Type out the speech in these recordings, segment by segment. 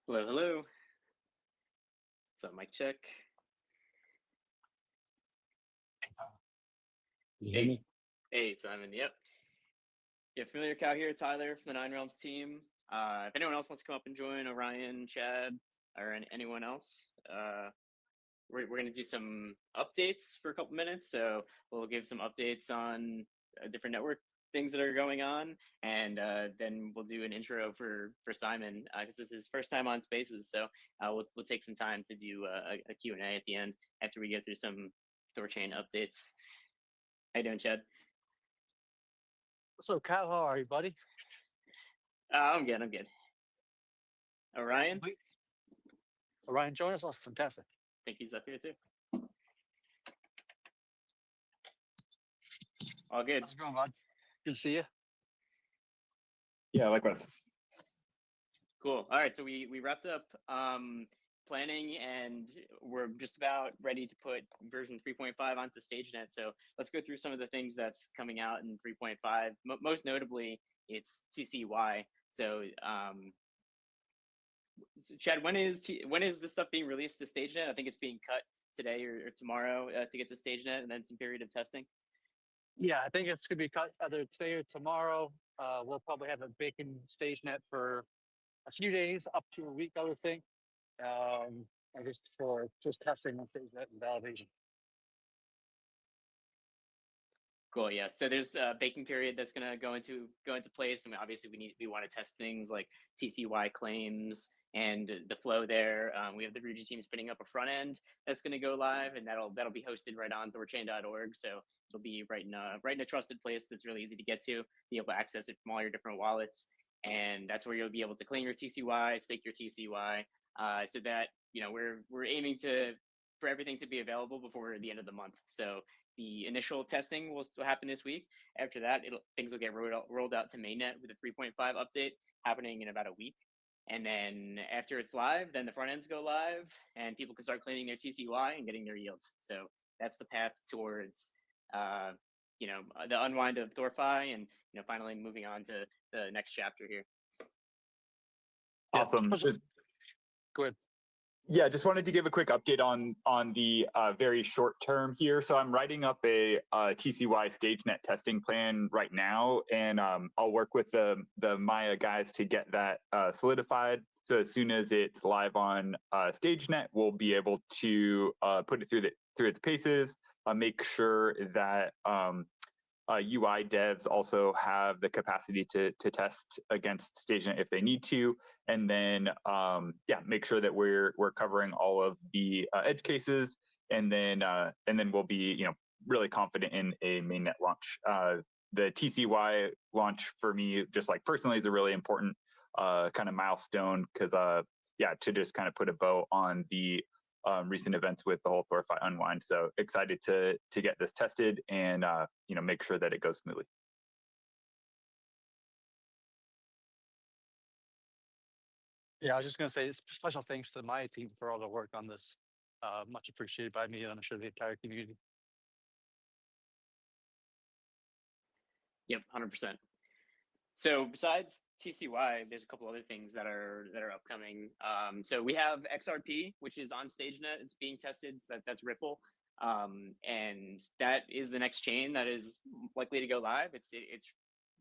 Hello, hello. What's up, mic check? You hear me? Hey, Simon. Yep. Yeah, familiar cow here, Tyler from the Nine Realms team. If anyone else wants to come up and join, Orion, Chad, or anyone else, we're going to do some updates for a couple minutes. So we'll give some updates on different network things that are going on, and then we'll do an intro for Simon because this is his first time on Spaces. So we'll take some time to do a Q&A at the end after we get through some THORChain updates. How you doing, Chad? So, Kyle, how are you, buddy? I'm good. Orion? Orion, join us. Oh, fantastic. I think he's up here too. All good. How's it going, bud? Good to see you. Yeah, likewise. Cool. All right. So we wrapped up planning, and we're just about ready to put version 3.5 onto StageNet. So let's go through some of the things that's coming out in 3.5. Most notably, it's TCY. So, Chad, when is this stuff being released to StageNet? I think it's being cut today or tomorrow to get to StageNet, and then some period of testing. Yeah, I think it's going to be cut either today or tomorrow. We'll probably have it baking StageNet for a few days, up to a week, I would think. I guess for just testing on StageNet and validation. Cool. Yeah. So there's a baking period that's going to go into place. I mean, obviously we want to test things like TCY claims and the flow there. We have the Ruji team spinning up a front end that's going to go live, and that'll be hosted right on THORChain.org. So it'll be right in a trusted place that's really easy to get to. Be able to access it from all your different wallets, and that's where you'll be able to claim your TCY, stake your TCY. So that we're aiming for everything to be available before the end of the month. So the initial testing will still happen this week. After that, things will get rolled out to mainnet with a 3.5 update happening in about a week. And then after it's live, then the front ends go live, and people can start claiming their TCY and getting their yields. So that's the path towards, the unwind of THORFi, and finally moving on to the next chapter here. Awesome. Go ahead. Yeah, just wanted to give a quick update on the very short term here. So I'm writing up a TCY StageNet testing plan right now, and I'll work with the Maya guys to get that solidified. So as soon as it's live on StageNet, we'll be able to put it through its paces, make sure that UI devs also have the capacity to test against StageNet if they need to, and then make sure that we're covering all of the edge cases, and then we'll be really confident in a mainnet launch. The TCY launch for me, just like personally, is a really important kind of milestone because to just kind of put a bow on the recent events with the whole THORFi unwind. So excited to get this tested and make sure that it goes smoothly. Yeah, I was just going to say special thanks to the Maya team for all the work on this. Much appreciated by me, and I'm sure the entire community. Yep, 100%. So besides TCY, there's a couple other things that are upcoming. So we have XRP, which is on StageNet. It's being tested. So that's Ripple, and that is the next chain that is likely to go live. It's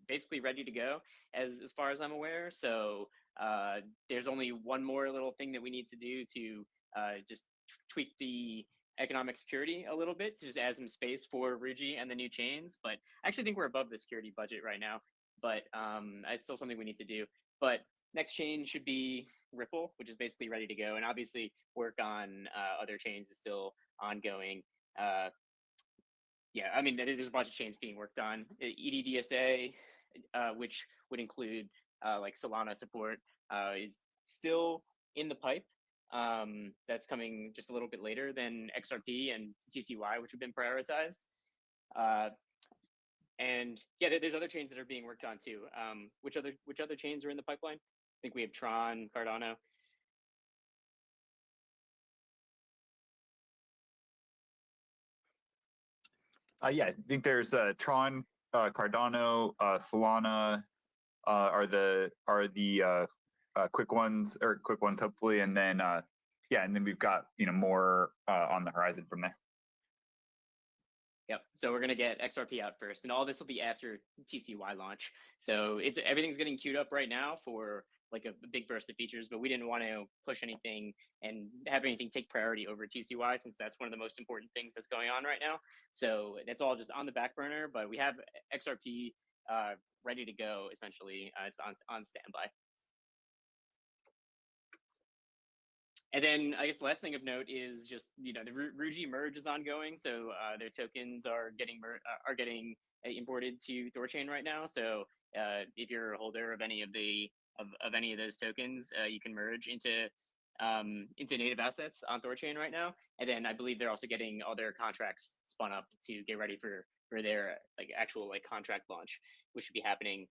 basically ready to go as far as I'm aware. So there's only one more little thing that we need to do to just tweak the economic security a little bit to just add some space for Ruji and the new chains. But I actually think we're above the security budget right now. But it's still something we need to do. But next chain should be Ripple, which is basically ready to go. And obviously work on other chains is still ongoing. I mean, there's a bunch of chains being worked on. EDDSA, which would include like Solana support, is still in the pipe. That's coming just a little bit later than XRP and TCY, which have been prioritized. And there's other chains that are being worked on too. Which other chains are in the pipeline? I think we have Tron, Cardano. I think there's Tron, Cardano, Solana are the quick ones hopefully, and then yeah, and then we've got more on the horizon from there. Yep. So we're gonna get XRP out first, and all this will be after TCY launch. So everything's getting queued up right now for like a big burst of features, but we didn't want to push anything and have anything take priority over TCY, since that's one of the most important things that's going on right now. So that's all just on the back burner, but we have XRP ready to go. Essentially, it's on standby. And then I guess the last thing of note is just the Ruji merge is ongoing, so their tokens are getting imported to THORChain right now. So if you're a holder of any of any of those tokens, you can merge into native assets on THORChain right now. And then I believe they're also getting all their contracts spun up to get ready for their actual contract launch, which should be happening.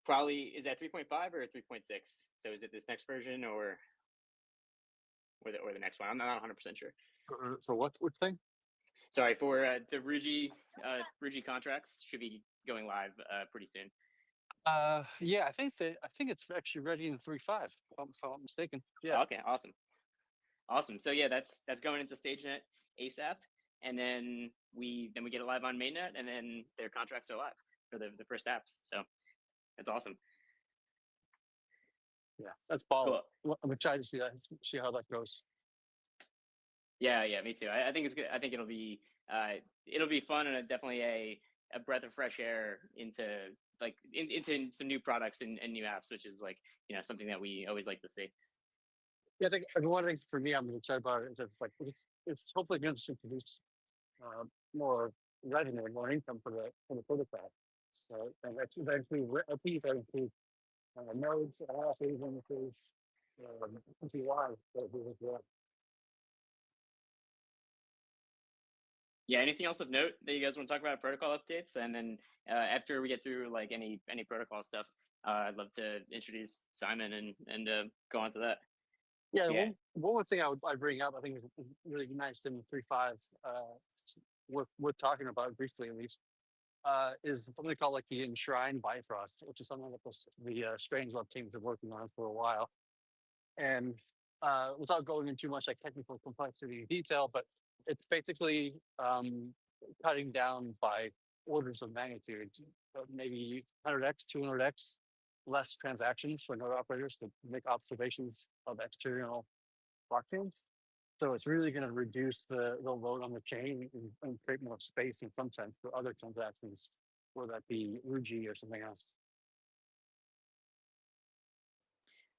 Probably is that 3.5 or 3.6? So is it this next version or the next one? I'm not 100% sure. For what? Which thing? Sorry, for the Ruji contracts should be going live pretty soon. Yeah, I think it's actually ready in 3.5. If I'm not mistaken. Yeah. Okay, awesome. So yeah, that's going into StageNet ASAP, and then we get it live on mainnet, and then their contracts are live for the first apps. So that's awesome. Yeah, that's baller. Cool. I'm excited to see how that goes. Yeah, me too. I think it's good. I think it'll be fun, and definitely a breath of fresh air into into some new products and new apps, which is something that we always like to see. Yeah, I think one thing for me I'm excited about is it's hopefully going to produce more revenue and more income for the protocol. So and that's eventually fees that include nodes, and also even includes TCY as well. Yeah, anything else of note that you guys want to talk about protocol updates? And then after we get through any protocol stuff, I'd love to introduce Simon and go on to that. Yeah. One more thing I'd bring up, I think is really nice in 3.5, worth talking about briefly at least, is something called the Enshrined Bifrost, which is something that the Strangelove teams are working on for a while. And without going into too much technical complexity and detail, but it's basically cutting down by orders of magnitude, maybe 100x, 200x less transactions for node operators to make observations of external blockchains. So it's really going to reduce the load on the chain and create more space in some sense for other transactions, whether that be Ruji or something else.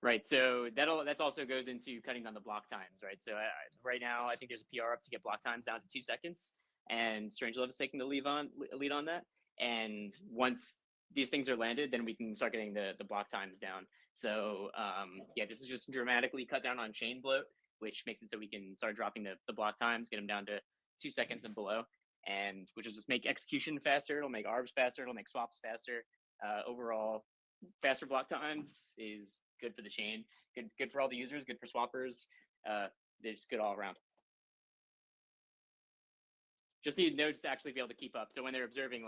Right. So that's also goes into cutting down the block times, right? So right now, I think there's a PR up to get block times down to 2 seconds, and Strangelove is taking the lead on that. And once these things are landed, then we can start getting the block times down. So yeah, this is just dramatically cut down on chain bloat, which makes it so we can start dropping the block times, get them down to 2 seconds and below, and which will just make execution faster. It'll make arbs faster. It'll make swaps faster. Overall, faster block times is good for the chain, good for all the users, good for swappers. They're just good all around. Just need nodes to actually be able to keep up. So when they're observing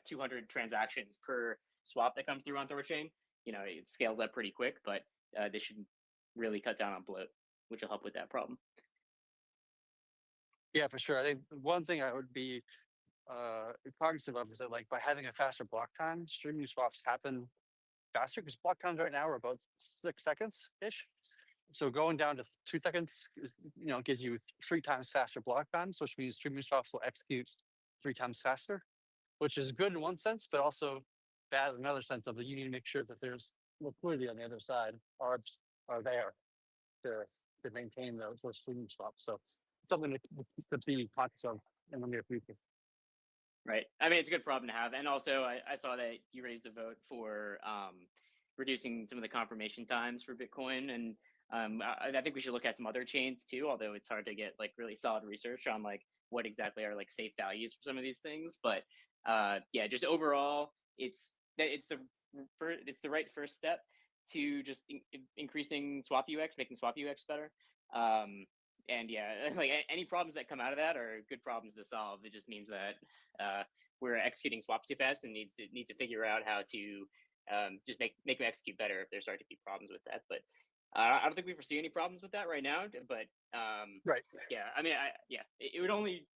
200 transactions per swap that comes through on THORChain, it scales up pretty quick, but they should really cut down on bloat, which will help with that problem. Yeah, for sure. I think one thing I would be cognizant of is that by having a faster block time, streaming swaps happen faster, because block times right now are about 6 seconds ish. So going down to 2 seconds, gives you 3 times faster block time, so which means streaming swaps will execute 3 times faster, which is good in one sense, but also bad in another sense of that you need to make sure that there's liquidity on the other side. Arbs are there to maintain those streaming swaps. So it's something to be conscious of in the near future. Right. I mean, it's a good problem to have. And also, I saw that you raised a vote for reducing some of the confirmation times for Bitcoin. And I think we should look at some other chains too, although it's hard to get really solid research on what exactly are safe values for some of these things. But yeah, just overall, it's the right first step to just increasing swap UX, making swap UX better. And yeah, any problems that come out of that are good problems to solve. It just means that we're executing swaps too fast and need to figure out how to just make them execute better if there start to be problems with that. But I don't think we foresee any problems with that right now. But Right. yeah, I mean, it would only,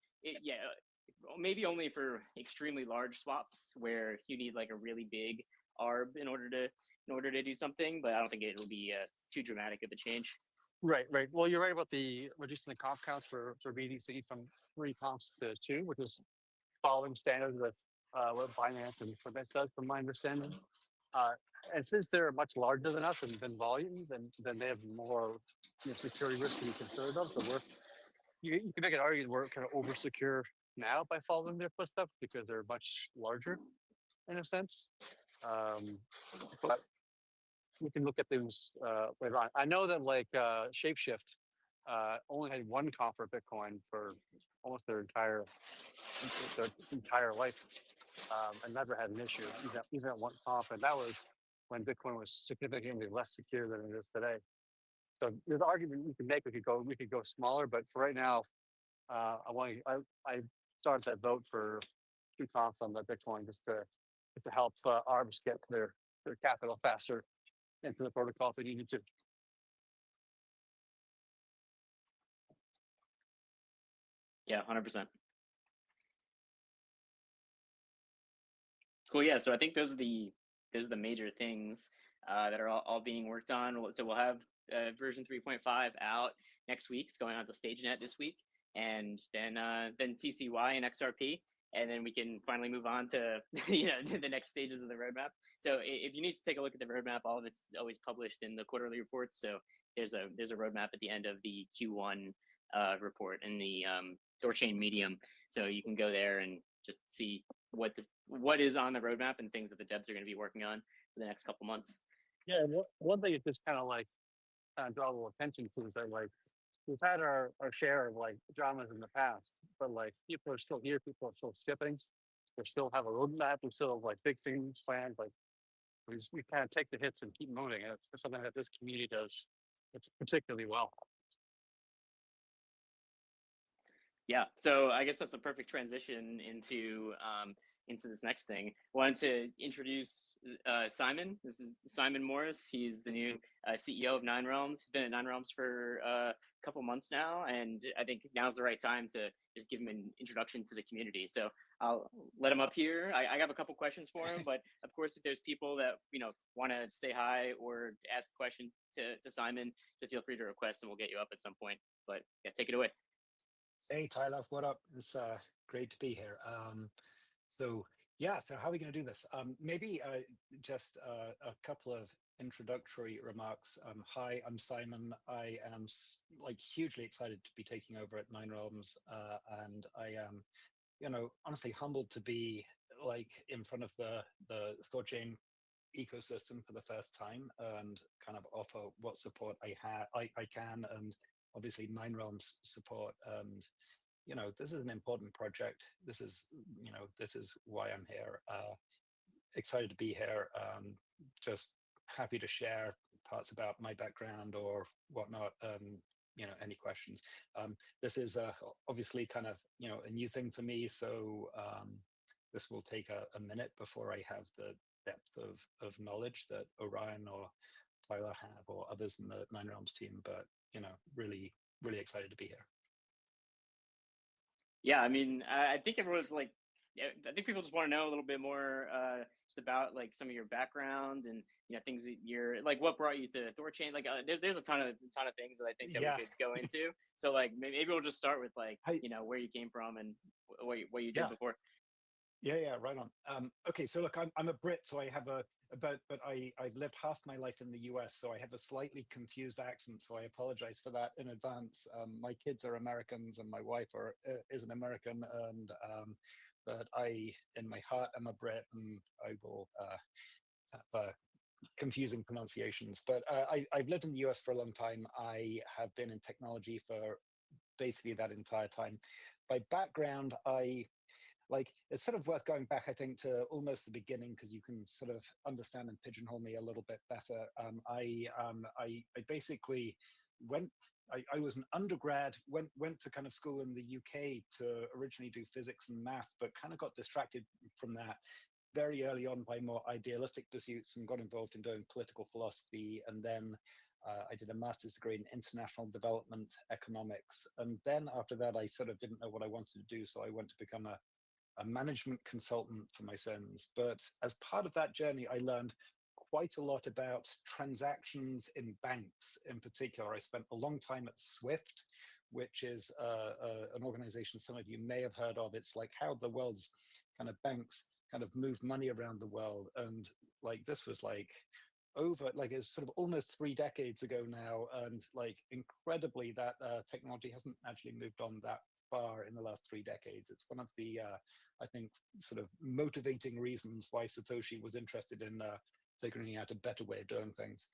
maybe only for extremely large swaps where you need like a really big ARB in order to do something. But I don't think it'll be too dramatic of a change. Right. Well, you're right about the reducing the comp counts for BTC from 3 comps to 2, which is following standard with what Binance and Quebec does, from my understanding. And since they're much larger than us than volume, then they have more security risk to be concerned of. So you can make an argument we're kind of over secure now by following their footsteps because they're much larger in a sense. But we can look at those later on. I know that like Shapeshift only had 1 comp for Bitcoin for almost their entire life, and never had an issue even at 1 comp, and that was when Bitcoin was significantly less secure than it is today. So there's an argument we could make. We could go smaller, but for right now, I started that vote for 2 comps on the Bitcoin just to help ARBs get their capital faster into the protocol if they needed to. Yeah, 100%. Cool. Yeah. So I think those are the major things that are all being worked on. So we'll have version 3.5 out next week. It's going on to stagenet this week, and then TCY and XRP, and then we can finally move on to the next stages of the roadmap. So if you need to take a look at the roadmap, all of it's always published in the quarterly reports. So there's a roadmap at the end of the Q1 report in the THORChain Medium. So you can go there and just see what is on the roadmap and things that the devs are going to be working on for the next couple months. Yeah, and one thing that just kind of like draw a little attention to is that like we've had our share of like dramas in the past, but like people are still here, people are still shipping, we still have a roadmap, we still have like big things planned. Like we kind of take the hits and keep moving, and it's something that this community does it's particularly well. Yeah, so I guess that's a perfect transition into this next thing. Wanted to introduce Simon. This is Simon Morris. He's the new CEO of Nine Realms. He's been at Nine Realms for a couple months now, and I think now's the right time to just give him an introduction to the community. So I'll let him up here. I have a couple questions for him, but of course, if there's people that want to say hi or ask a question to Simon, so feel free to request, and we'll get you up at some point. But yeah, take it away. Hey, Tyler, what up? It's great to be here. So how are we going to do this? Maybe just a couple of introductory remarks. Hi, I'm Simon. I am like hugely excited to be taking over at Nine Realms, and I am, honestly humbled to be like in front of the THORChain ecosystem for the first time and kind of offer what support I can, and obviously Nine Realms support. And this is an important project. This is why I'm here. Excited to be here. Just happy to share parts about my background or whatnot. Any questions. This is obviously kind of a new thing for me, so this will take a minute before I have the depth of knowledge that Orion or Tyler have, or others in the Nine Realms team. But really excited to be here. Yeah, I mean, I think everyone's like, I think people just want to know a little bit more just about like some of your background and things that you're like. What brought you to THORChain? Like, there's a ton of things that I think that we could go into. So like maybe we'll just start with like where you came from and what you did before. Yeah, right on. Okay, so look, I'm a Brit, so I have but I've lived half my life in the US, so I have a slightly confused accent, so I apologize for that in advance. My kids are Americans and my wife is an American, and but I, in my heart, am a Brit, and I will have confusing pronunciations. But I've lived in the US for a long time. I have been in technology for basically that entire time. By background, it's sort of worth going back, I think, to almost the beginning, because you can sort of understand and pigeonhole me a little bit better. I basically went. I was an undergrad, went to kind of school in the UK to originally do physics and math, but kind of got distracted from that very early on by more idealistic pursuits and got involved in doing political philosophy. And then I did a master's degree in international development economics. And then after that, I sort of didn't know what I wanted to do. So I went to become a management consultant for my sins. But as part of that journey, I learned quite a lot about transactions in banks in particular. I spent a long time at Swift, which is an organization some of you may have heard of. It's like how the world's kind of banks kind of move money around the world. And like this was like it's sort of almost 3 decades ago now. And like incredibly that technology hasn't actually moved on that far in the last 3 decades. It's one of the, I think, sort of motivating reasons why Satoshi was interested in figuring out a better way of doing things.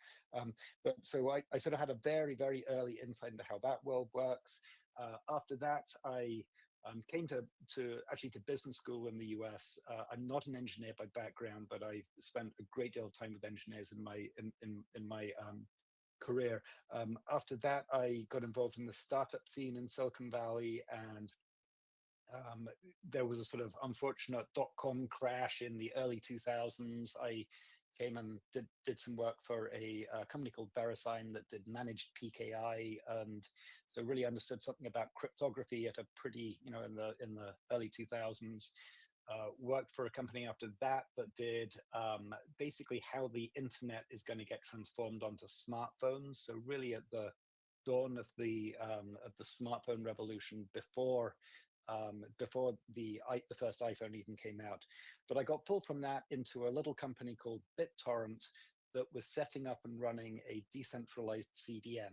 But so I sort of had a very, very early insight into how that world works. After that, I came to business school in the US. I'm not an engineer by background, but I spent a great deal of time with engineers in my career. After that, I got involved in the startup scene in Silicon Valley, and there was a sort of unfortunate dot-com crash in the early 2000s. I came and did some work for a company called VeriSign that did managed PKI, and so really understood something about cryptography at a pretty, in the early 2000s. Worked for a company after that did basically how the internet is going to get transformed onto smartphones. So really at the dawn of the smartphone revolution, before the first iPhone even came out. But I got pulled from that into a little company called BitTorrent that was setting up and running a decentralized CDN.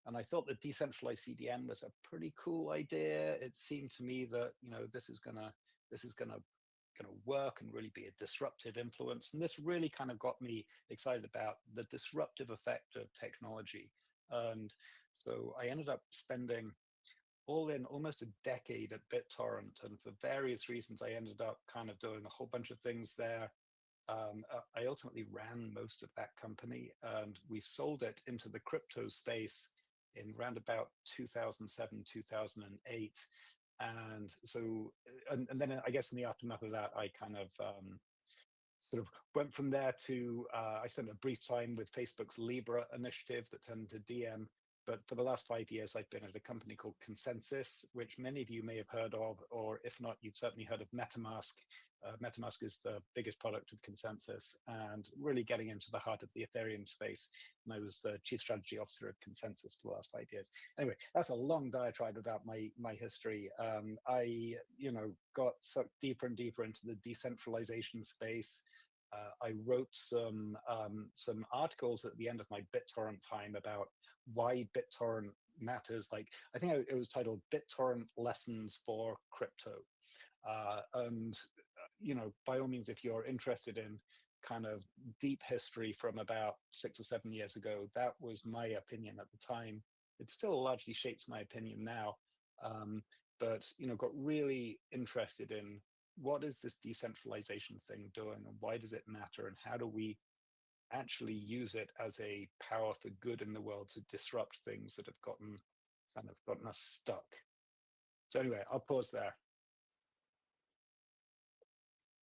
And I thought the decentralized CDN was a pretty cool idea. It seemed to me that this is gonna work and really be a disruptive influence. And this really kind of got me excited about the disruptive effect of technology. And so I ended up spending all in almost a decade at BitTorrent, and for various reasons, I ended up kind of doing a whole bunch of things there. I ultimately ran most of that company, and we sold it into the crypto space in around about 2007, 2008. And so, and then I guess in the aftermath of that, I kind of sort of went from there to, I spent a brief time with Facebook's Libra initiative that turned to DM. But for the last 5 years, I've been at a company called Consensus, which many of you may have heard of, or if not, you've certainly heard of MetaMask. MetaMask is the biggest product of Consensus, and really getting into the heart of the Ethereum space. And I was the chief strategy officer of Consensus for the last 5 years. Anyway, that's a long diatribe about my history. I got sucked deeper and deeper into the decentralization space. I wrote some articles at the end of my BitTorrent time about why BitTorrent matters. Like, I think it was titled BitTorrent Lessons for Crypto. And by all means, if you're interested in kind of deep history from about 6 or 7 years ago, that was my opinion at the time. It still largely shapes my opinion now. But got really interested in what is this decentralization thing doing, and why does it matter, and how do we actually use it as a power for good in the world to disrupt things that have gotten us stuck. So anyway, I'll pause there.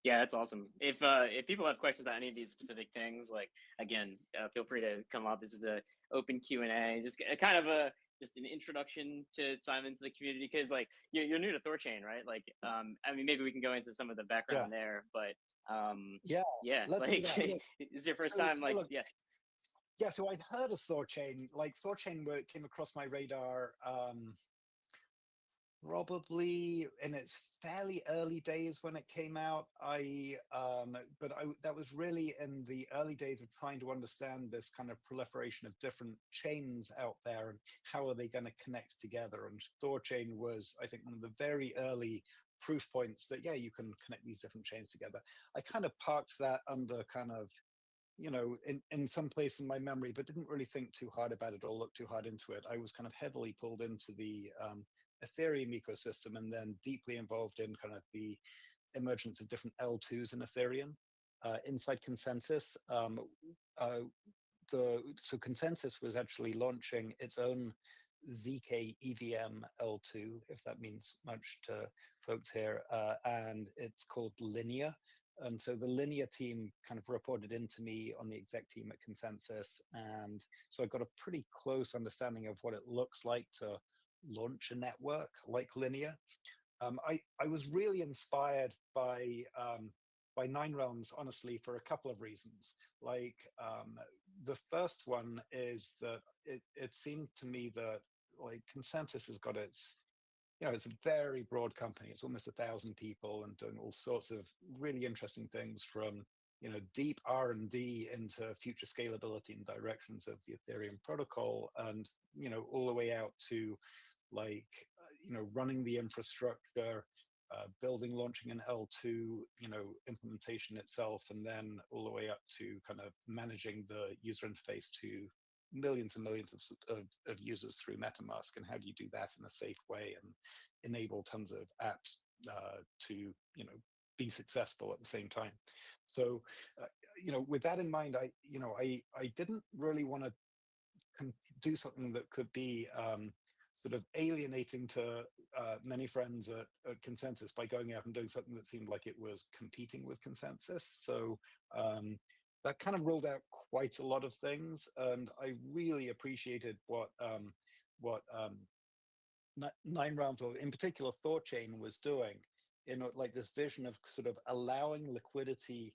Yeah, that's awesome. If people have questions about any of these specific things, like, again, feel free to come up. This is a open Q&A, just kind of just an introduction to Simon, to the community, because like you're new to THORChain, right? Like, I mean, maybe we can go into some of the background there, but yeah, like, it's your first time, like, yeah. Yeah, so I'd heard of THORChain. Like, THORChain came across my radar probably in its fairly early days when it came out. That was really in the early days of trying to understand this kind of proliferation of different chains out there and how are they going to connect together. And THORChain was, I think, one of the very early proof points that, yeah, you can connect these different chains together. I kind of parked that under kind of, in some place in my memory, but didn't really think too hard about it or look too hard into it. I was kind of heavily pulled into the Ethereum ecosystem, and then deeply involved in kind of the emergence of different L2s in Ethereum. Inside Consensus, so Consensus was actually launching its own ZK EVM L2, if that means much to folks here, and it's called Linear. And so the Linear team kind of reported into me on the exec team at Consensus. And so I got a pretty close understanding of what it looks like to launch a network like Linear. I was really inspired by 9Realms, honestly, for a couple of reasons. Like the first one is that it seemed to me that like Consensus has got its, it's a very broad company. It's almost 1,000 people and doing all sorts of really interesting things, from deep R&D into future scalability and directions of the Ethereum protocol, and all the way out to like running the infrastructure, building, launching an L2 implementation itself, and then all the way up to kind of managing the user interface to millions and millions of users through MetaMask. And how do you do that in a safe way and enable tons of apps to be successful at the same time? So with that in mind, I didn't really want to do something that could be sort of alienating to many friends at Consensus by going out and doing something that seemed like it was competing with Consensus. So that kind of ruled out quite a lot of things, and I really appreciated what 9Realms, or in particular THORChain, was doing in like this vision of sort of allowing liquidity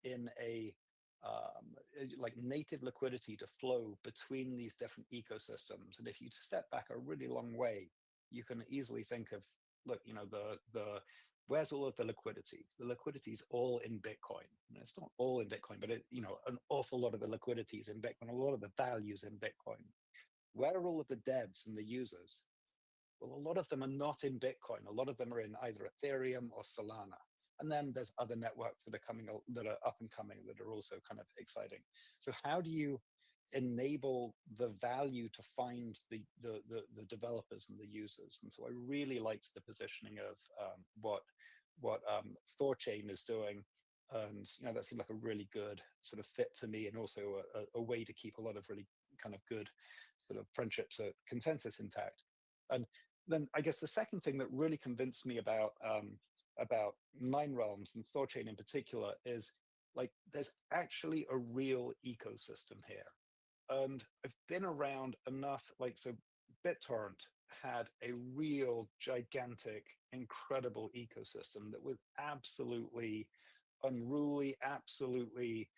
in a like native liquidity to flow between these different ecosystems. And if you step back a really long way, you can easily think of, look, the where's all of the liquidity? The liquidity is all in Bitcoin. And it's not all in Bitcoin, but an awful lot of the liquidity is in Bitcoin. A lot of the values in Bitcoin. Where are all of the devs and the users? Well, a lot of them are not in Bitcoin. A lot of them are in either Ethereum or Solana. And then there's other networks that are up and coming that are also kind of exciting. So how do you enable the value to find the developers and the users? And so I really liked the positioning of what THORChain is doing. And that seemed like a really good sort of fit for me, and also a way to keep a lot of really kind of good sort of friendships at Consensus intact. And then I guess the second thing that really convinced me about 9Realms and THORChain in particular is like there's actually a real ecosystem here. And I've been around enough, like, so BitTorrent had a real gigantic, incredible ecosystem that was absolutely unruly, absolutely,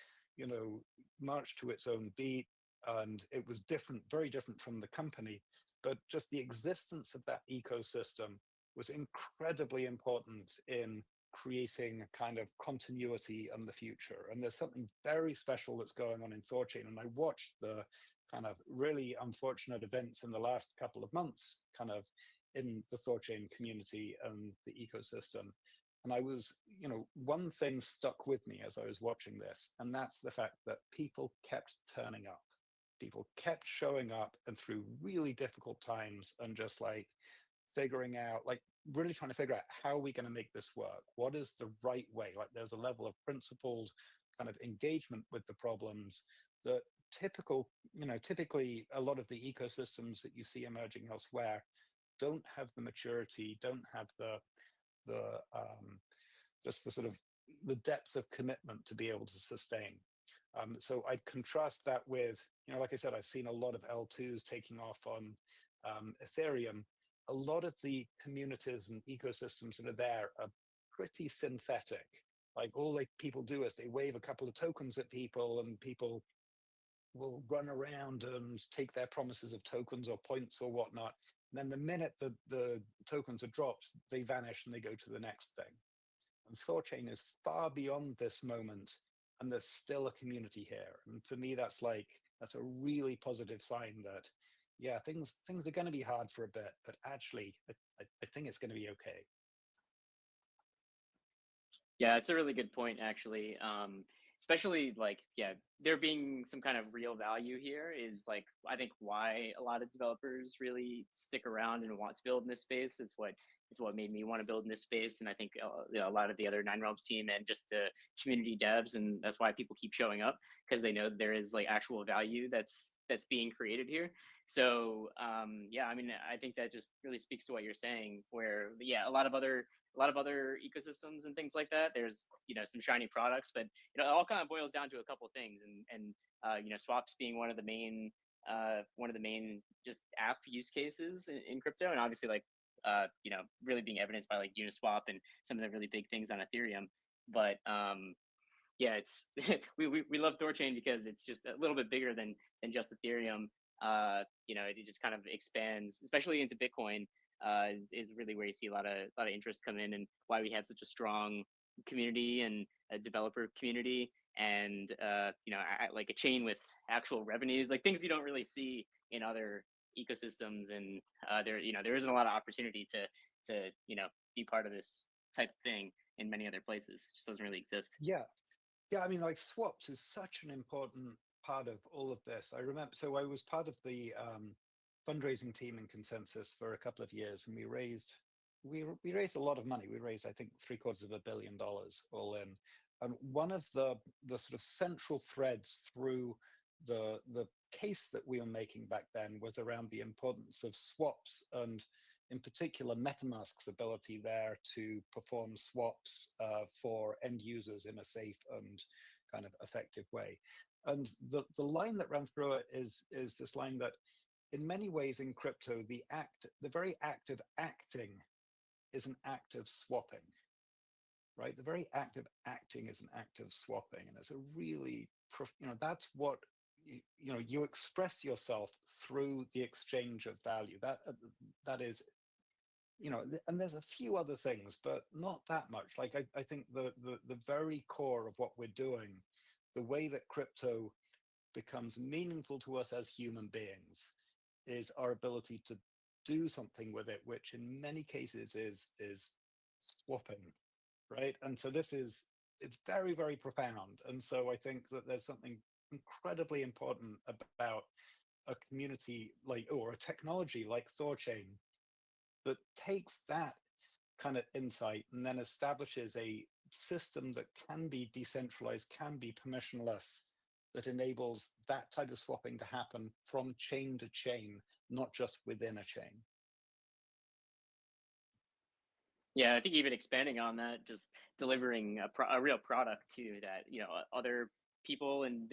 marched to its own beat. And it was different, very different from the company. But just the existence of that ecosystem was incredibly important in creating kind of continuity in the future. And there's something very special that's going on in THORChain. And I watched the kind of really unfortunate events in the last couple of months kind of in the THORChain community and the ecosystem. And I was, one thing stuck with me as I was watching this, and that's the fact that people kept turning up. People kept showing up, and through really difficult times, and just like figuring out, like really trying to figure out, how are we going to make this work? What is the right way? Like there's a level of principled kind of engagement with the problems that typically a lot of the ecosystems that you see emerging elsewhere don't have the maturity, don't have the just the sort of the depth of commitment to be able to sustain. So I'd contrast that with, like I said, I've seen a lot of L2s taking off on Ethereum. A lot of the communities and ecosystems that are there are pretty synthetic. Like all people do is they wave a couple of tokens at people, and people will run around and take their promises of tokens or points or whatnot. And then the minute the tokens are dropped, they vanish and they go to the next thing. And THORChain is far beyond this moment, and there's still a community here. And for me, that's a really positive sign that, yeah, things are going to be hard for a bit, but actually, I think it's going to be okay. Yeah, it's a really good point, actually. Especially like, yeah, there being some kind of real value here is like, I think why a lot of developers really stick around and want to build in this space. It's what made me want to build in this space, and I think a lot of the other Nine Realms team and just the community devs, and that's why people keep showing up, because they know there is like actual value that's being created here. So yeah, I mean, I think that just really speaks to what you're saying, where yeah, a lot of other ecosystems and things like that, there's some shiny products, but it all kind of boils down to a couple of things, and swaps being one of the main just app use cases in crypto, and obviously like really being evidenced by like Uniswap and some of the really big things on Ethereum. But yeah, it's we love THORChain because it's just a little bit bigger than just Ethereum. It just kind of expands, especially into Bitcoin. Is really where you see a lot of interest come in, and why we have such a strong community and a developer community, and like a chain with actual revenues, like things you don't really see in other ecosystems. And there isn't a lot of opportunity to be part of this type of thing in many other places. It just doesn't really exist. Yeah. Yeah, I mean, like swaps is such an important part of all of this. I remember, so I was part of the fundraising team in Consensus for a couple of years, and we raised a lot of money. We raised, I think, $750 million all in. And one of the sort of central threads through the case that we were making back then was around the importance of swaps, and in particular MetaMask's ability there to perform swaps for end users in a safe and kind of effective way. And the line that ran through it is this line that in many ways in crypto, the very act of acting is an act of swapping, right? The very act of acting is an act of swapping. And it's a really, that's what, you express yourself through the exchange of value. That is, and there's a few other things, but not that much. Like I think the very core of what we're doing, the way that crypto becomes meaningful to us as human beings, is our ability to do something with it, which in many cases is swapping, right? And so it's very, very profound. And so I think that there's something incredibly important about a community or a technology like THORChain that takes that kind of insight and then establishes a system that can be decentralized, can be permissionless, that enables that type of swapping to happen from chain to chain, not just within a chain. Yeah, I think even expanding on that, just delivering a real product to that, other people and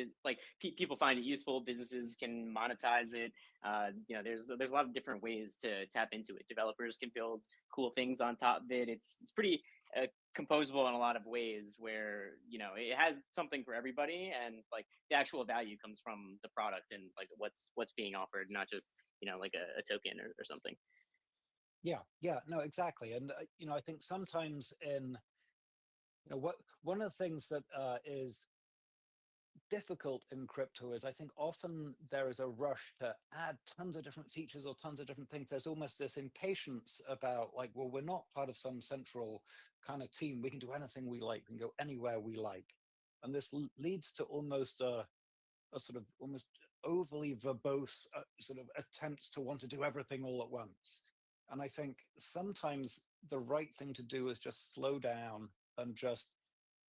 people find it useful. Businesses can monetize it. There's a lot of different ways to tap into it. Developers can build cool things on top of it. It's pretty composable in a lot of ways, where it has something for everybody, and like the actual value comes from the product and like what's being offered, not just like a token or something. Yeah, no, exactly. And I think sometimes in one of the things that is difficult in crypto is I think often there is a rush to add tons of different features or tons of different things. There's almost this impatience about like, well, we're not part of some central kind of team. We can do anything we like. We can go anywhere we like. And this leads to almost a sort of almost overly verbose sort of attempts to want to do everything all at once. And I think sometimes the right thing to do is just slow down and just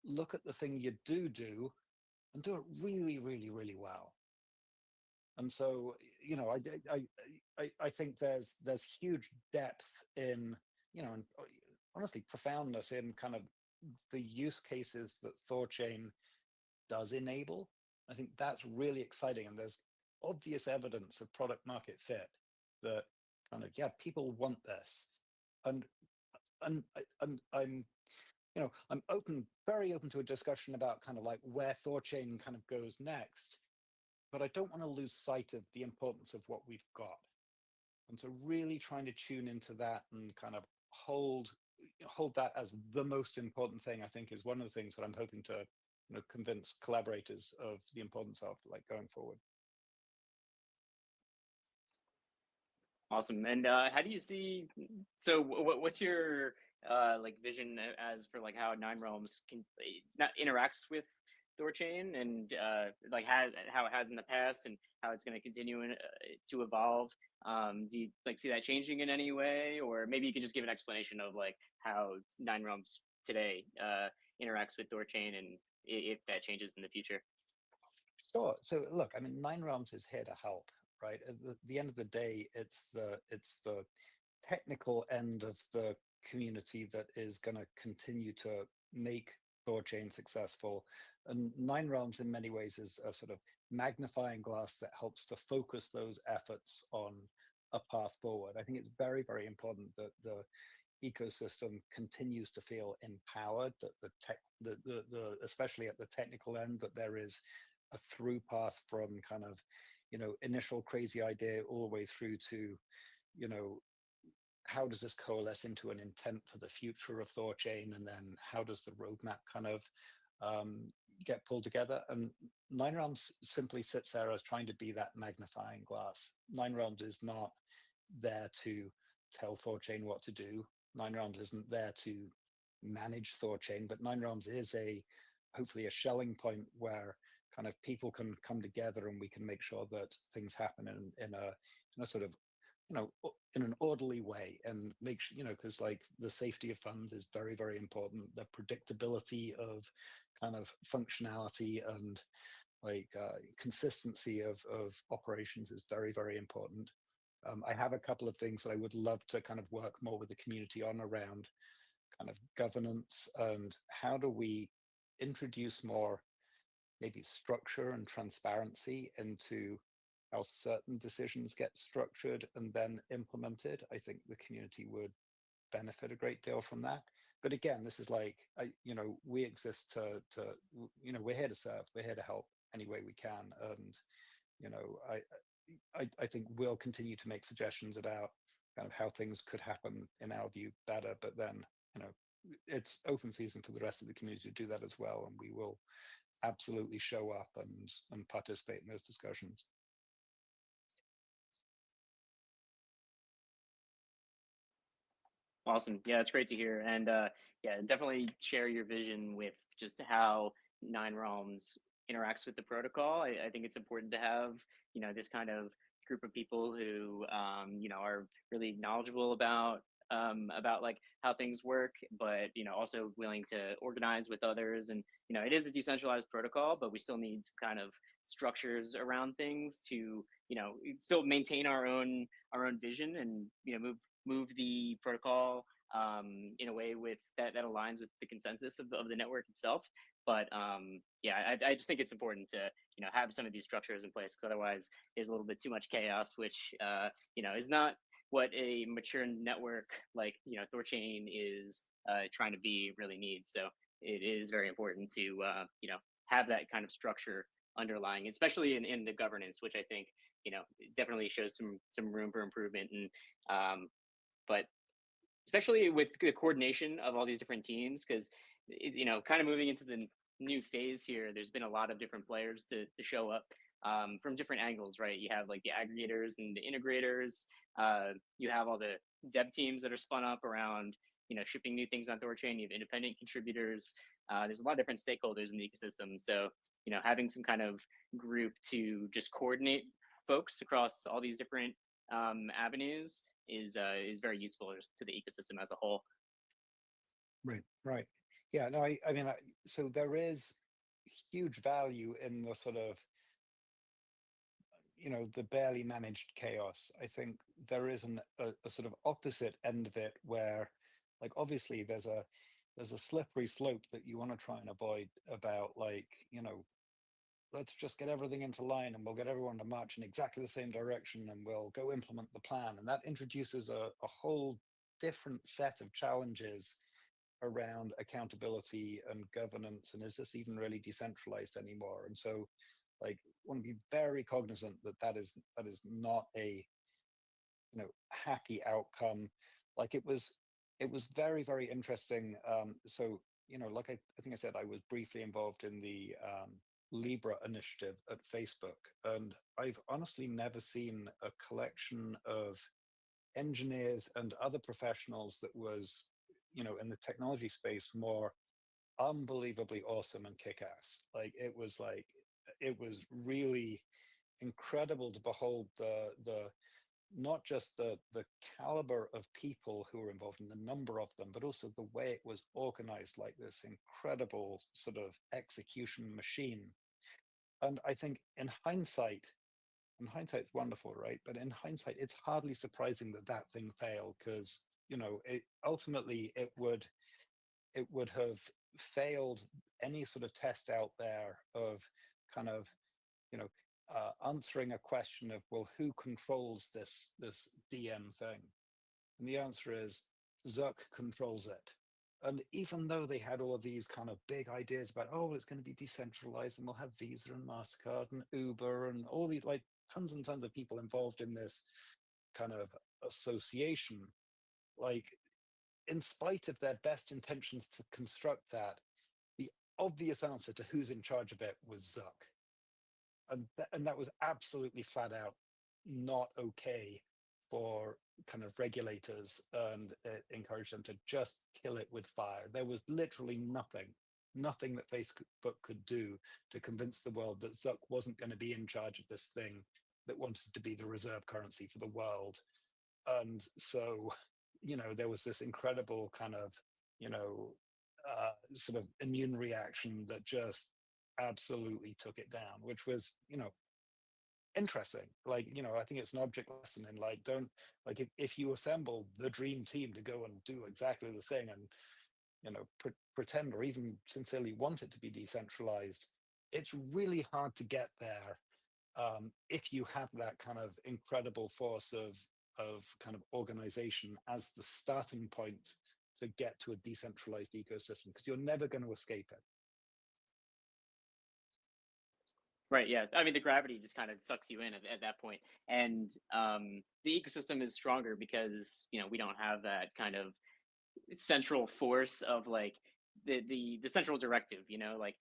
look at the thing you do and do it really, really, really well. And so, I think there's huge depth in, and honestly profoundness in kind of the use cases that THORChain does enable. I think that's really exciting, and there's obvious evidence of product market fit that kind of, yeah, people want this. And I'm I'm very open to a discussion about kind of like where THORChain kind of goes next, but I don't want to lose sight of the importance of what we've got. And so really trying to tune into that and kind of hold that as the most important thing, I think, is one of the things that I'm hoping to convince collaborators of the importance of, like, going forward. Awesome. And how do you see? So, what's your like vision as for like how Nine Realms interacts with THORChain and like how it has in the past and how it's going to continue to evolve. Do you like see that changing in any way, or maybe you could just give an explanation of like how Nine Realms today interacts with THORChain and if that changes in the future? Sure. So look, I mean, Nine Realms is here to help, right? At the end of the day, it's the technical end of the community that is going to continue to make THORChain successful. And Nine Realms, in many ways, is a sort of magnifying glass that helps to focus those efforts on a path forward. I think it's very, very important that the ecosystem continues to feel empowered, that the especially at the technical end, that there is a through path from kind of, initial crazy idea all the way through to, you know, how does this coalesce into an intent for the future of THORChain, and then how does the roadmap kind of get pulled together? And Nine Realms simply sits there as trying to be that magnifying glass. Nine Realms is not there to tell THORChain what to do. Nine Realms isn't there to manage THORChain, but Nine Realms is hopefully a Schelling point where kind of people can come together and we can make sure that things happen in a sort of, in an orderly way, and make sure, because like the safety of funds is very, very important. The predictability of kind of functionality and like consistency of operations is very, very important. I have a couple of things that I would love to kind of work more with the community on around kind of governance, and how do we introduce more maybe structure and transparency into how certain decisions get structured and then implemented. I think the community would benefit a great deal from that. But again, this is like, we exist we're here to serve, we're here to help any way we can. And, I think we'll continue to make suggestions about kind of how things could happen in our view better, but then, it's open season for the rest of the community to do that as well. And we will absolutely show up and participate in those discussions. Awesome. Yeah, it's great to hear. And yeah, definitely share your vision with just how Nine Realms interacts with the protocol. I think it's important to have, this kind of group of people who, are really knowledgeable about like how things work, but, also willing to organize with others. And, it is a decentralized protocol, but we still need some kind of structures around things to, still maintain our own vision and, move the protocol in a way with that aligns with the consensus of the network itself. But yeah, I just think it's important to have some of these structures in place, because otherwise there's a little bit too much chaos, which is not what a mature network like THORChain is trying to be really needs. So it is very important to have that kind of structure underlying, especially in the governance, which I think definitely shows some room for improvement. And but especially with the coordination of all these different teams, because kind of moving into the new phase here, there's been a lot of different players to show up from different angles, right? You have like the aggregators and the integrators. You have all the dev teams that are spun up around shipping new things on THORChain. You have independent contributors. There's a lot of different stakeholders in the ecosystem. So having some kind of group to just coordinate folks across all these different avenues is very useful just to the ecosystem as a whole. Right. Yeah, no, I mean, so there is huge value in the sort of, the barely managed chaos. I think there is a sort of opposite end of it where, like, obviously there's a slippery slope that you want to try and avoid about, like, let's just get everything into line and we'll get everyone to march in exactly the same direction and we'll go implement the plan. And that introduces a whole different set of challenges around accountability and governance. And is this even really decentralized anymore? And so, like, want to be very cognizant that that is not a happy outcome. Like, it was very, very interesting. So like I think I said, I was briefly involved in the Libra initiative at Facebook, and I've honestly never seen a collection of engineers and other professionals that was in the technology space more unbelievably awesome and kick-ass. It was really incredible to behold the not just the caliber of people who were involved and the number of them, but also the way it was organized, like this incredible sort of execution machine. And I think in hindsight's wonderful, right? But in hindsight, it's hardly surprising that that thing failed, because ultimately it would have failed any sort of test out there of kind of answering a question of, well, who controls this DM thing? And the answer is Zuck controls it. And even though they had all of these kind of big ideas about, oh, it's going to be decentralized and we'll have Visa and MasterCard and Uber and all these, like, tons and tons of people involved in this kind of association, like, in spite of their best intentions to construct that, the obvious answer to who's in charge of it was Zuck. And that was absolutely flat out not okay for kind of regulators, and it encouraged them to just kill it with fire. There was literally nothing that Facebook could do to convince the world that Zuck wasn't going to be in charge of this thing that wanted to be the reserve currency for the world. And so, there was this incredible kind of, sort of immune reaction that just absolutely took it down, which was, interesting. Like, I think it's an object lesson in, like, don't, like, if you assemble the dream team to go and do exactly the thing and, pretend or even sincerely want it to be decentralized, it's really hard to get there if you have that kind of incredible force of kind of organization as the starting point to get to a decentralized ecosystem, because you're never going to escape it. Right. Yeah. I mean, the gravity just kind of sucks you in at that point, and the ecosystem is stronger because we don't have that kind of central force of like the central directive. Like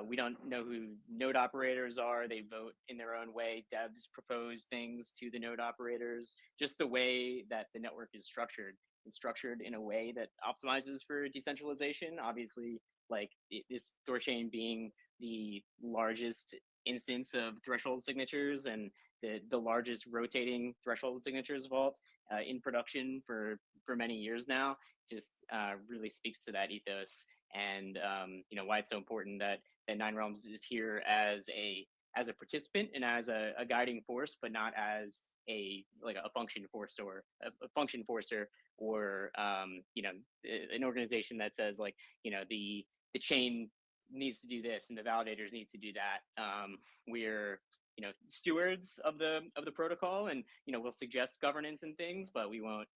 we don't know who node operators are. They vote in their own way. Devs propose things to the node operators. Just the way that the network is structured. It's structured in a way that optimizes for decentralization. Obviously, like this THORChain being the largest instance of threshold signatures and the largest rotating threshold signatures vault in production for many years now, just really speaks to that ethos, and why it's so important that Nine Realms is here as a participant and as a guiding force, but not as a function force or a function forcer, or an organization that says like the chain needs to do this and the validators need to do that. We're stewards of the protocol, and we'll suggest governance and things, but we won't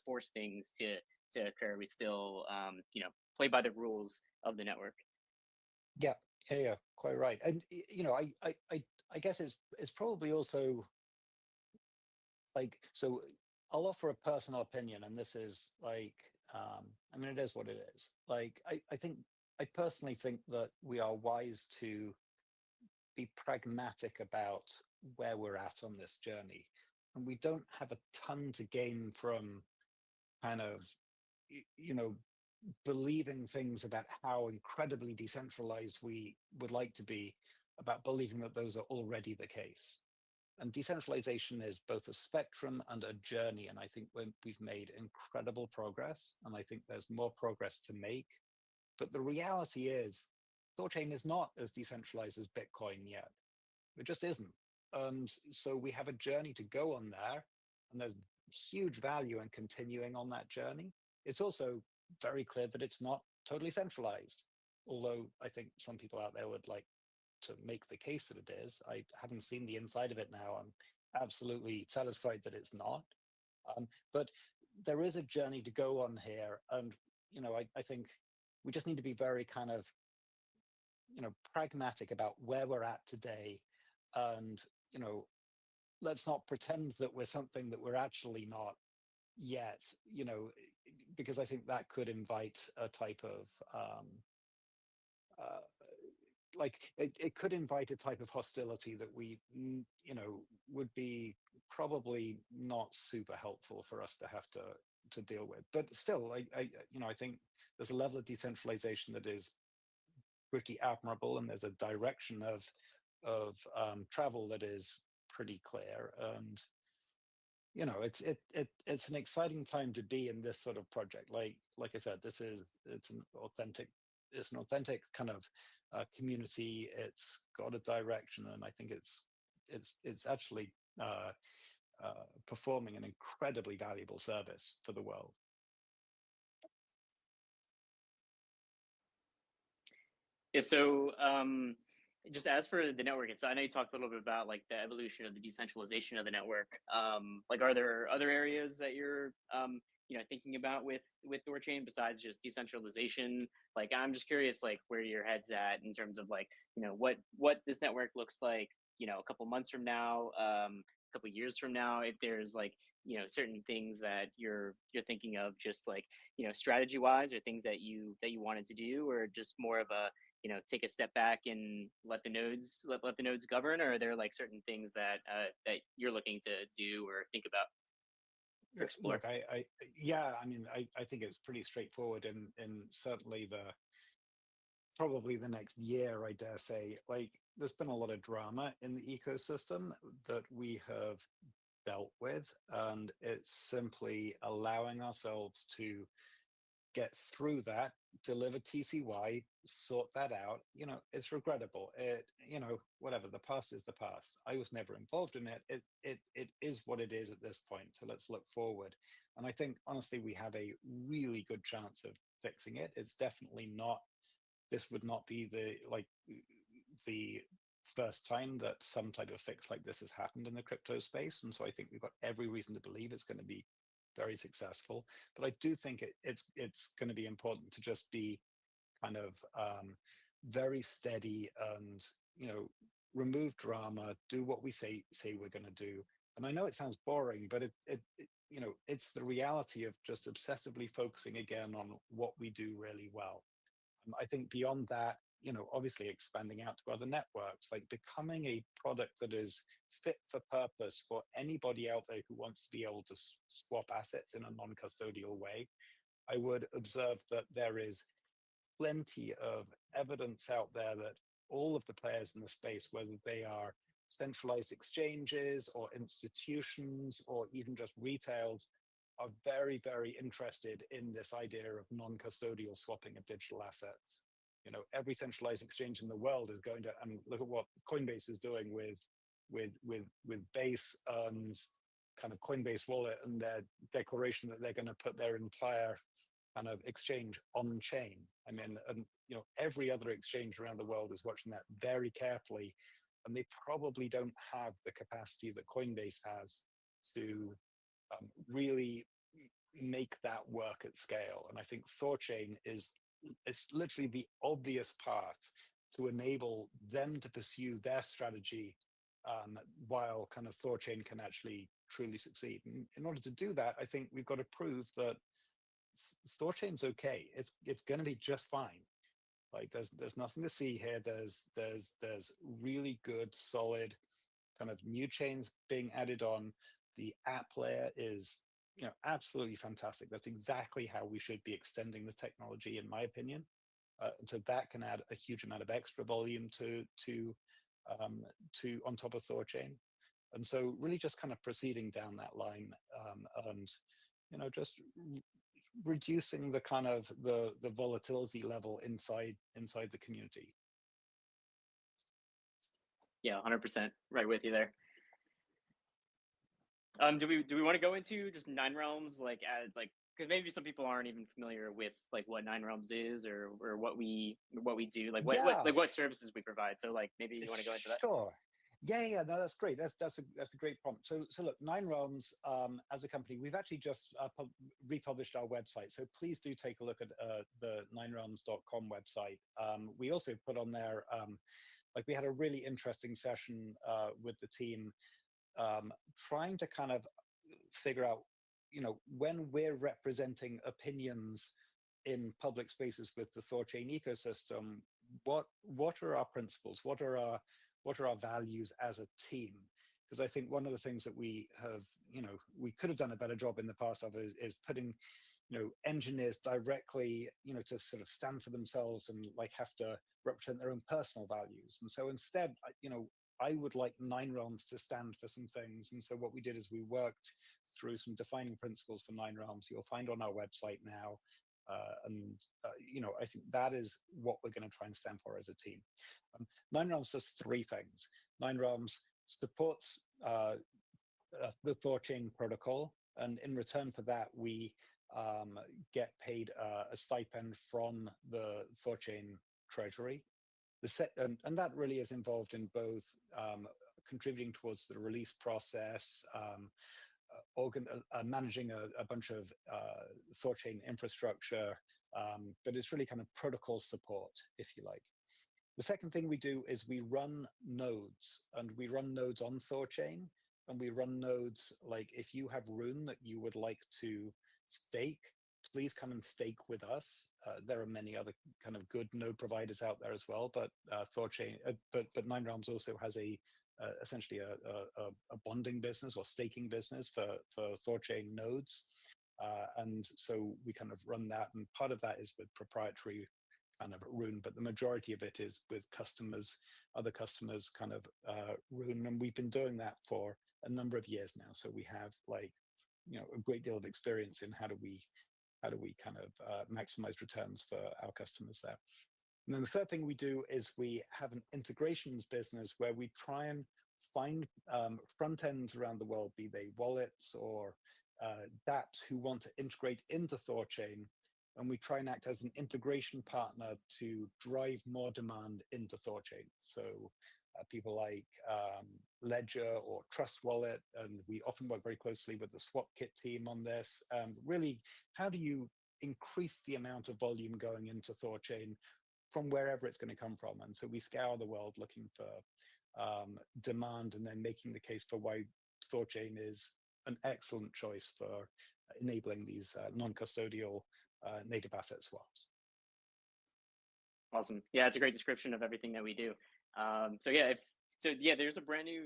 force things to occur. We still play by the rules of the network. Yeah, quite right. And I guess it's probably also like, so I'll offer a personal opinion, and this is like, I mean, it is what it is. Like, I personally think that we are wise to be pragmatic about where we're at on this journey, and we don't have a ton to gain from kind of believing things about how incredibly decentralized we would like to be, about believing that those are already the case. And decentralization is both a spectrum and a journey. And I think we've made incredible progress, and I think there's more progress to make. But the reality is, THORChain is not as decentralized as Bitcoin yet. It just isn't. And so we have a journey to go on there, and there's huge value in continuing on that journey. It's also very clear that it's not totally centralized, although I think some people out there would like to make the case that it is. I haven't seen the inside of it now. I'm absolutely satisfied that it's not. But there is a journey to go on here, and I think we just need to be very kind of pragmatic about where we're at today, and let's not pretend that we're something that we're actually not yet, because I think that could invite a type of like it could invite a type of hostility that we would be probably not super helpful for us to have to to deal with. But still, I think there's a level of decentralization that is pretty admirable, and there's a direction of travel that is pretty clear. And it's an exciting time to be in this sort of project. Like I said, it's an authentic kind of community. It's got a direction, and I think it's actually performing an incredibly valuable service for the world. Yeah, so just as for the network itself, I know you talked a little bit about like the evolution of the decentralization of the network. Like, are there other areas that you're thinking about with THORChain besides just decentralization? Like, I'm just curious, like, where your head's at in terms of like, what this network looks like, a couple months from now, a couple years from now, if there's like, certain things that you're thinking of, just like, strategy wise, or things that you wanted to do, or just more of a, take a step back and let the nodes govern, or are there like certain things that that you're looking to do or think about or explore? Look, I think it's pretty straightforward, and certainly probably the next year, I dare say. Like, there's been a lot of drama in the ecosystem that we have dealt with, and it's simply allowing ourselves to get through that, deliver TCY, sort that out. It's regrettable. Whatever, the past is the past. I was never involved in it. It is what it is at this point. So let's look forward. And I think, honestly, we have a really good chance of fixing it. It's definitely not, this would not be the first time that some type of fix like this has happened in the crypto space. And so I think we've got every reason to believe it's going to be very successful. But I do think it's going to be important to just be kind of very steady, and remove drama, do what we say we're going to do. And I know it sounds boring, but it's the reality of just obsessively focusing again on what we do really well. I think beyond that, obviously expanding out to other networks, like becoming a product that is fit for purpose for anybody out there who wants to be able to swap assets in a non-custodial way. I would observe that there is plenty of evidence out there that all of the players in the space, whether they are centralized exchanges or institutions or even just retails, are very, very interested in this idea of non-custodial swapping of digital assets. Every centralized exchange in the world is going to, and look at what Coinbase is doing with Base and kind of Coinbase Wallet, and their declaration that they're going to put their entire kind of exchange on chain. I mean, and every other exchange around the world is watching that very carefully, and they probably don't have the capacity that Coinbase has to really make that work at scale. And I think THORChain it's literally the obvious path to enable them to pursue their strategy, while kind of THORChain can actually truly succeed. And in order to do that, I think we've got to prove that THORChain's okay. It's going to be just fine. Like, there's nothing to see here. There's really good, solid kind of new chains being added on. The app layer is absolutely fantastic. That's exactly how we should be extending the technology, in my opinion. So that can add a huge amount of extra volume to on top of THORChain. And so really just kind of proceeding down that line, and just reducing the kind of the volatility level inside the community. Yeah, 100% right with you there. Do we want to go into just Nine Realms, like, as like, because maybe some people aren't even familiar with like what Nine Realms is, or what we do, like what services we provide. So like, maybe you want to go into that. Sure. Yeah, no, that's great. That's a great prompt. So look, Nine Realms, as a company, we've actually just republished our website. So please do take a look at the ninerealms.com website. We also put on there, like, we had a really interesting session with the team, trying to kind of figure out, when we're representing opinions in public spaces with the THORChain ecosystem, what are our principles? What are our values as a team? because I think one of the things that we have, we could have done a better job in the past of is putting, engineers directly, to sort of stand for themselves and like have to represent their own personal values. And so instead, I would like Nine Realms to stand for some things. And so what we did is we worked through some defining principles for Nine Realms. You'll find on our website now. I think that is what we're going to try and stand for as a team. Nine Realms does three things. Nine Realms supports the THORChain protocol, and in return for that, we get paid a stipend from the THORChain treasury. And that really is involved in both contributing towards the release process, managing a bunch of THORChain infrastructure, but it's really kind of protocol support, if you like. The second thing we do is we run nodes, and we run nodes on THORChain, and we run nodes like if you have Rune that you would like to stake, please come and stake with us. There are many other kind of good node providers out there as well, but THORChain, but Nine Realms also has essentially a bonding business or staking business for THORChain nodes, and so we kind of run that, and part of that is with proprietary kind of Rune, but the majority of it is with other customers kind of Rune, and we've been doing that for a number of years now. So we have a great deal of experience in how do we kind of maximize returns for our customers there. And then the third thing we do is we have an integrations business where we try and find front ends around the world, be they wallets or dApps who want to integrate into THORChain, and we try and act as an integration partner to drive more demand into THORChain. So people like Ledger or Trust Wallet, and we often work very closely with the SwapKit team on this. Really, how do you increase the amount of volume going into THORChain from wherever it's going to come from? And so we scour the world looking for demand, and then making the case for why THORChain is an excellent choice for enabling these non-custodial native asset swaps. Awesome. Yeah, it's a great description of everything that we do. There's a brand new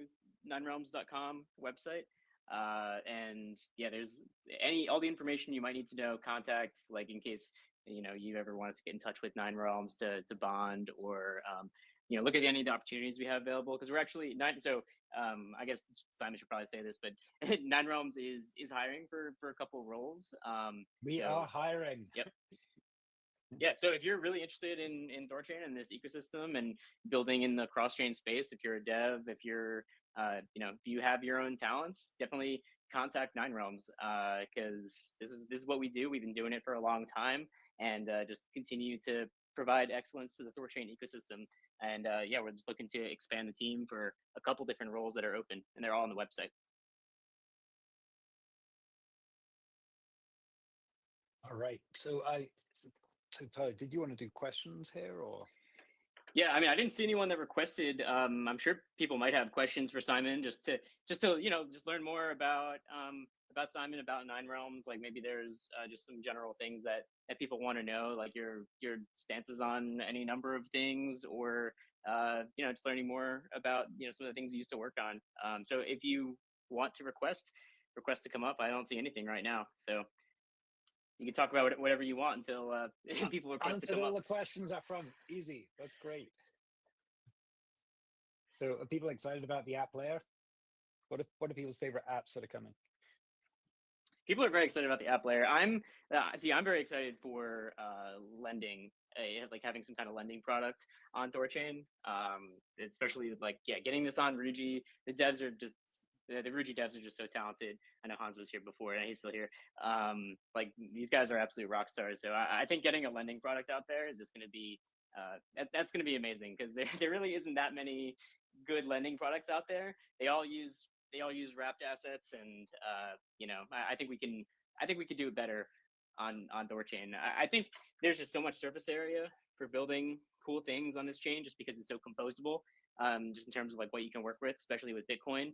ninerealms.com website. And yeah, there's all the information you might need to know, contact, like in case, you ever wanted to get in touch with Nine Realms to bond, or, look at any of the opportunities we have available. Cause we're actually I guess Simon should probably say this, but Nine Realms is hiring for a couple of roles. We are hiring. Yep. Yeah, so if you're really interested in THORChain and this ecosystem and building in the cross-chain space, if you're a dev, if you're, if you have your own talents, definitely contact Nine Realms, because this is what we do. We've been doing it for a long time, and just continue to provide excellence to the THORChain ecosystem. And we're just looking to expand the team for a couple different roles that are open, and they're all on the website. All right, so Tyler, did you want to do questions here, or? Yeah, I mean, I didn't see anyone that requested. I'm sure people might have questions for Simon, just to learn more about Simon, about Nine Realms. Like maybe there's just some general things that people want to know, like your stances on any number of things, or just learning more about some of the things you used to work on. So if you want to request to come up, I don't see anything right now. So you can talk about whatever you want until people request to come up. All the questions are from easy. That's great. So are people excited about the app layer? What are people's favorite apps that are coming? People are very excited about the app layer. I'm very excited for lending, like having some kind of lending product on THORChain, especially getting this on Ruji. The Ruji devs are just so talented. I know Hans was here before, and he's still here. These guys are absolute rock stars. So I think getting a lending product out there is just going to be that's going to be amazing, because there really isn't that many good lending products out there. They all use wrapped assets, and I think we could do it better on THORChain. I think there's just so much surface area for building cool things on this chain, just because it's so composable. Just in terms of what you can work with, especially with Bitcoin.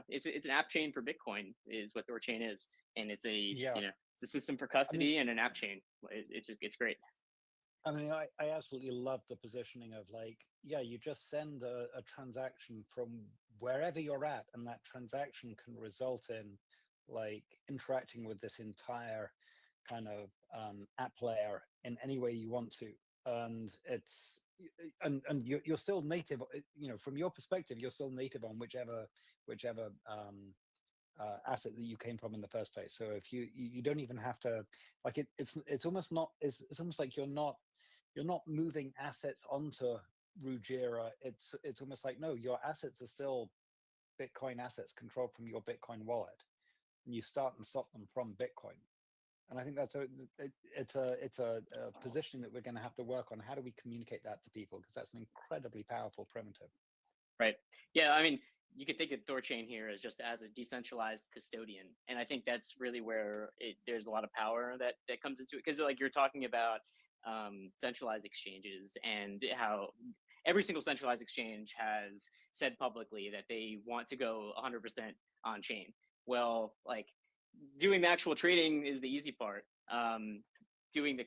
It's an app chain for Bitcoin is what THORChain is, and it's it's a system for custody and an app chain. It's great. I mean, I absolutely love the positioning of you just send a transaction from wherever you're at, and that transaction can result in like interacting with this entire kind of app layer in any way you want to. And it's and you're still native, from your perspective, you're still native on whichever asset that you came from in the first place. So if you don't even have to, like, it's almost not, it's almost like you're not moving assets onto Rugera. It's almost like, no, your assets are still Bitcoin assets controlled from your Bitcoin wallet, and you start and stop them from Bitcoin. And I think it's a positioning that we're going to have to work on. How do we communicate that to people? Because that's an incredibly powerful primitive. Right. Yeah. I mean, you could think of THORChain here as just as a decentralized custodian, and I think that's really where there's a lot of power that comes into it. Because like you're talking about centralized exchanges, and how every single centralized exchange has said publicly that they want to go 100% on chain. Well, like doing the actual trading is the easy part. Doing the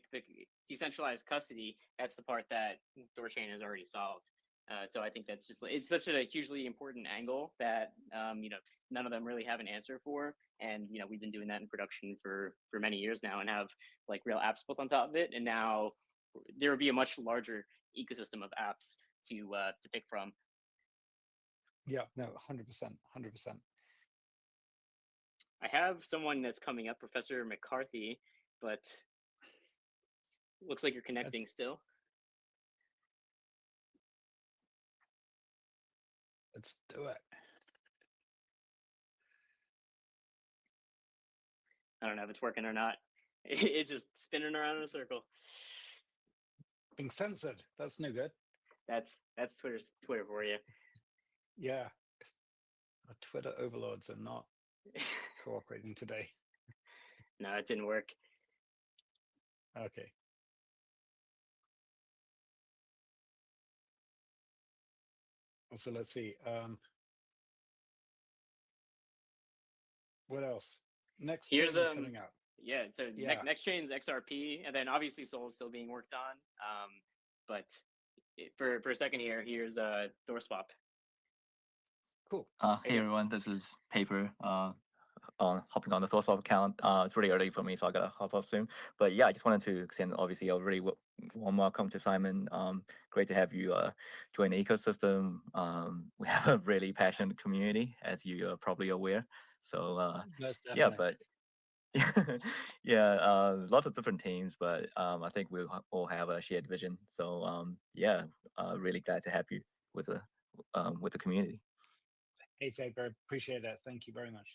decentralized custody, that's the part that THORChain has already solved. So I think that's just, it's such a hugely important angle that none of them really have an answer for. And we've been doing that in production for many years now, and have like real apps built on top of it. And now there will be a much larger ecosystem of apps to pick from. Yeah, no, 100%. I have someone that's coming up, Professor McCarthy, but looks like you're connecting still. Let's do it. I don't know if it's working or not. It's just spinning around in a circle. Being censored. That's no good. That's Twitter for you. Yeah. Our Twitter overlords are not cooperating today. No, it didn't work. Okay. So let's see. What else? Next chain is coming out. Yeah, so next chain's XRP, and then obviously Sol is still being worked on. But for a second here, here's THORSwap. Cool. Hey everyone, this is Paper. Hopping on the THORSwap account. It's really early for me, so I gotta hop off soon. But yeah, I just wanted to extend obviously a really warm welcome to Simon. Great to have you join the ecosystem. We have a really passionate community, as you are probably aware. So yeah, but yeah, lots of different teams, but I think we'll all have a shared vision. So yeah, really glad to have you with the community. Hey, Faber, appreciate that. Thank you very much.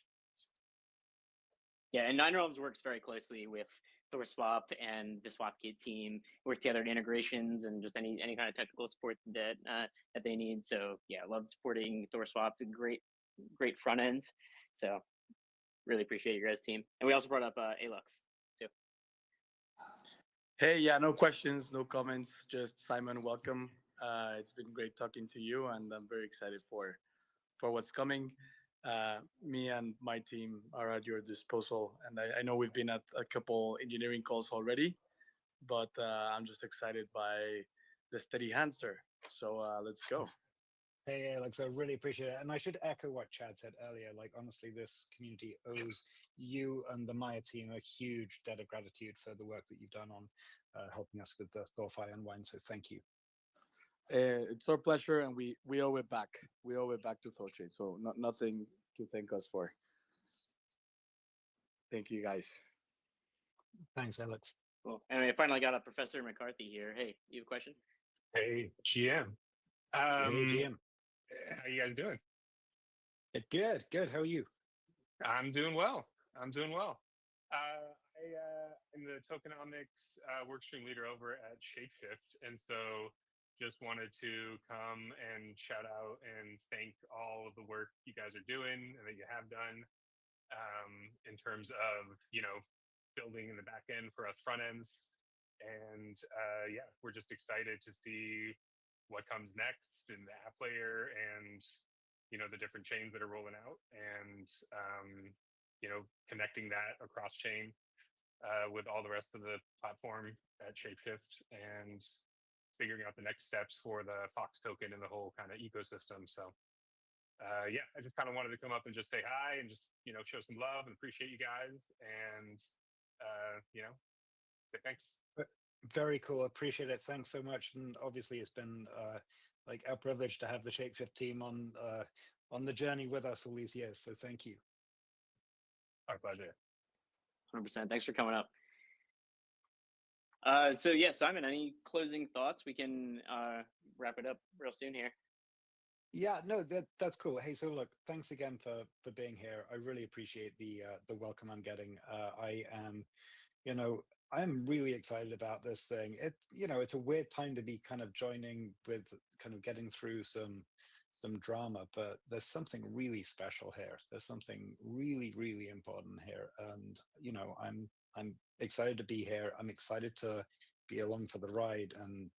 Yeah, and Nine Realms works very closely with THORSwap and the SwapKit team. Work together in integrations and just any kind of technical support that they need. So yeah, I love supporting THORSwap. Great front end. So really appreciate your guys' team. And we also brought up Alux too. Hey, yeah, no questions, no comments. Just Simon, welcome. It's been great talking to you, and I'm very excited for what's coming. Me and my team are at your disposal, and I know we've been at a couple engineering calls already, but I'm just excited by the steady answer. So let's go. Hey, Alex, I really appreciate it. And I should echo what Chad said earlier. Like, honestly, this community owes you and the Maya team a huge debt of gratitude for the work that you've done on helping us with the THORFi unwind. So thank you. It's our pleasure, and we owe it back. We owe it back to THORChain. So nothing to thank us for. Thank you, guys. Thanks, Alex. Cool. And we finally got a Professor McCarthy here. Hey, you have a question? Hey, GM. Hey, GM. How you guys doing? Good. How are you? I'm doing well. I am the tokenomics workstream leader over at Shapeshift, and so just wanted to come and shout out and thank all of the work you guys are doing and that you have done in terms of building in the back end for us front ends. And yeah, we're just excited to see what comes next in the app layer and the different chains that are rolling out, and connecting that across chain with all the rest of the platform at Shapeshift, and figuring out the next steps for the Fox token and the whole kind of ecosystem. So yeah, I just kind of wanted to come up and just say hi and just, show some love and appreciate you guys and, say thanks. Very cool. Appreciate it. Thanks so much. And obviously, it's been like our privilege to have the Shapeshift team on the journey with us all these years. So thank you. Our pleasure. 100%. Thanks for coming up. So yeah, Simon, any closing thoughts? We can wrap it up real soon here. Yeah, no, that's cool. Hey, so look, thanks again for being here. I really appreciate the welcome I'm getting. I am, I'm really excited about this thing. It's a weird time to be kind of joining with kind of getting through some drama, but there's something really special here. There's something really, really important here, and I'm excited to be here. I'm excited to be along for the ride, and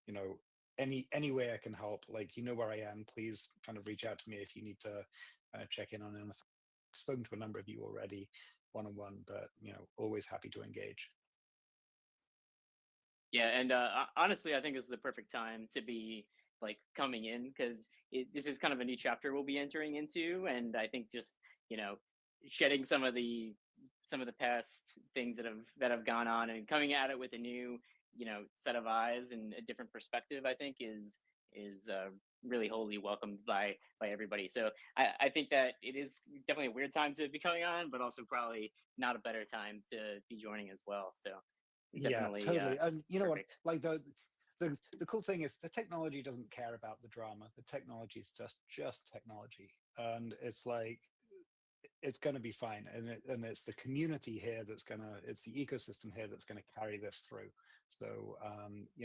any way I can help, like where I am. Please kind of reach out to me if you need to check in on anything. I've spoken to a number of you already one-on-one, but always happy to engage. Yeah, and honestly, I think this is the perfect time to be like coming in because this is kind of a new chapter we'll be entering into, and I think just shedding some of the past things that have gone on and coming at it with a new set of eyes and a different perspective, I think is really wholly welcomed by everybody. So I think that it is definitely a weird time to be coming on, but also probably not a better time to be joining as well. So it's definitely Totally. And you know perfect. what, like the cool thing is the technology doesn't care about the drama. The technology is just technology, and it's like it's going to be fine. And it's the community here it's the ecosystem here that's going to carry this through. So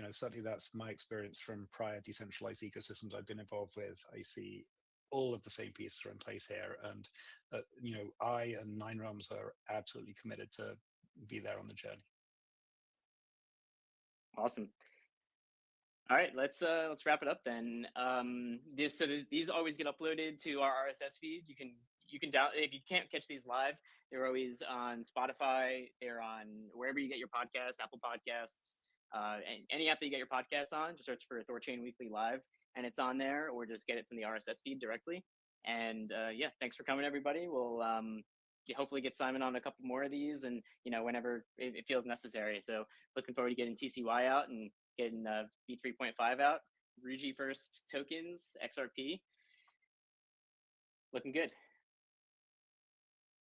certainly that's my experience from prior decentralized ecosystems I've been involved with. I see all of the same pieces are in place here, and I and Nine Realms are absolutely committed to be there on the journey. Awesome. All right, let's wrap it up then. These always get uploaded to our RSS feed. You can down if you can't catch these live, they're always on Spotify. They're on wherever you get your podcasts, Apple Podcasts, and any app that you get your podcasts on. Just search for THORChain Weekly Live, and it's on there, or just get it from the RSS feed directly. And yeah, thanks for coming, everybody. We'll hopefully get Simon on a couple more of these, and whenever it feels necessary. So looking forward to getting TCY out and getting V3.5 out. Ruji first tokens, XRP. Looking good.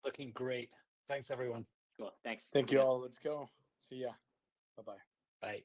Looking great. Thanks, everyone. Cool. Thanks. Thank See you guys. all. Let's go. See ya. Bye-bye. Bye.